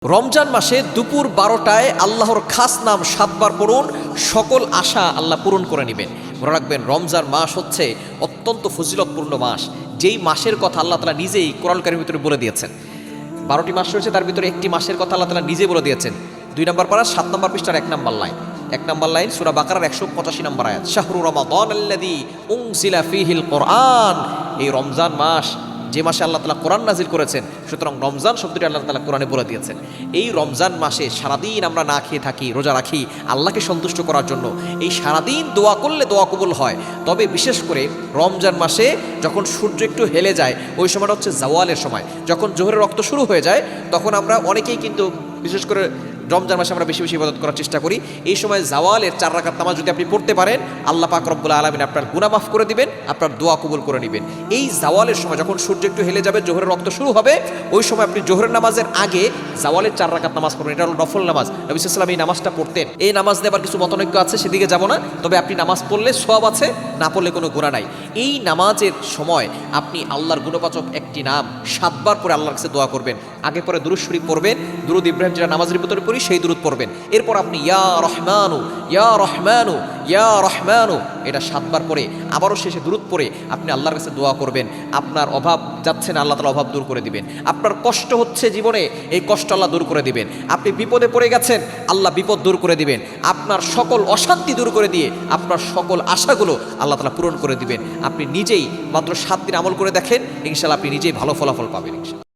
রমজান মাসে দুপুর 12টায় আল্লাহর খাস নাম 7 বার পড়ুন, সকল আশা আল্লাহ পূরণ করে নেবেন। মনে রাখবেন, রমজান মাস হচ্ছে অত্যন্ত ফজিলতপূর্ণ মাস, যেই মাসের কথা আল্লাহ তাআলা নিজেই কোরআন কারীমের ভিতরে বলে দিয়েছেন। 12টি মাস রয়েছে, তার ভিতরে একটি মাসের কথা আল্লাহ তাআলা নিজে বলে দিয়েছেন। 2 নম্বর পারা 7 নম্বর পৃষ্ঠার 1 নম্বর লাইন, 1 নম্বর লাইন সূরা বাকারার 185 নম্বর আয়াত, শাহরু রমাদানাল্লাযী উনজিলা ফীহিল কুরআন। এই রমজান মাস, যে মাসে আল্লাহ তাআলা কোরআন নাজিল করেছেন, সুতরাং রমজান শব্দটি আল্লাহ তাআলা কোরআনে বলে দিয়েছেন। এই রমজান মাসে সারাদিন আমরা না খেয়ে থাকি, রোজা রাখি আল্লাহকে সন্তুষ্ট করার জন্য। এই সারাদিন দোয়া করলে দোয়া কবুল হয়। তবে বিশেষ করে রমজান মাসে যখন সূর্য একটু হেলে যায়, ওই সময়টা হচ্ছে জাওয়ালের সময়। যখন জোহরের রক্ত শুরু হয়ে যায়, তখন আমরা অনেকেই কিন্তু বিশেষ করে রমজান মাসে আমরা বেশি বেশি ইবাদত করার চেষ্টা করি। এই সময় জাওয়ালের 4 রাকাত নামাজ যদি আপনি পড়তে পারেন, আল্লাহ পাক রব্বুল আলামিন আপনার গুনাহ মাফ করে দিবেন, আপনার দোয়া কবুল করে নেবেন। এই জাওয়ালের সময় যখন সূর্য একটু হেলে যাবে, জোহরের রক্ত শুরু হবে, ওই সময় আপনি জোহরের নামাজের আগে জাওয়ালের 4 রাকাত নামাজ পড়বেন। এটা হলো নফল নামাজ। নবী সাল্লাল্লাহু আলাইহি ওয়াসাল্লাম এই নামাজটা পড়তেন। এই নামাজ দেবার কিছু মতনৈক্য আছে, সেদিকে যাব না। তবে আপনি নামাজ পড়লে সওয়াব আছে, না পড়লে কোনো গুনাহ নাই। এই নামাজের সময় আপনি আল্লাহর গুণবাচক একটি নাম 7 বার পরে আল্লাহর কাছে দোয়া করবেন। আগে পরে দুরূদ শরীফ পড়বেন, দুরূদ ইব্রাহিম যেটা নামাজের ভিতরে পড়ি সেই দুরূদ পড়বেন। এরপর আপনি ইয়া রহমানু ইয়া রহমানু ইয়া রহমানু এটা 7 বার পরে আবারও শেষে দুরূদ পড়ে আপনি আল্লাহর কাছে দোয়া করবেন। আপনার অভাব যাচ্ছে না, আল্লাহ তাআলা অভাব দূর করে দিবেন। আপনার কষ্ট হচ্ছে জীবনে, এই কষ্ট আল্লাহ দূর করে দিবেন। আপনি বিপদে পড়ে গেছেন, আল্লাহ বিপদ দূর করে দিবেন। আপনার সকল অশান্তি দূর করে দিয়ে আপনার সকল আশাগুলো আল্লাহ তাআলা পূরণ করে দিবেন। আপনি নিজেই মাত্র 7 দিন আমল করে দেখেন, ইনশাআল্লাহ আপনি নিজেই ভালো ফলাফল পাবেন ইনশাআল্লাহ।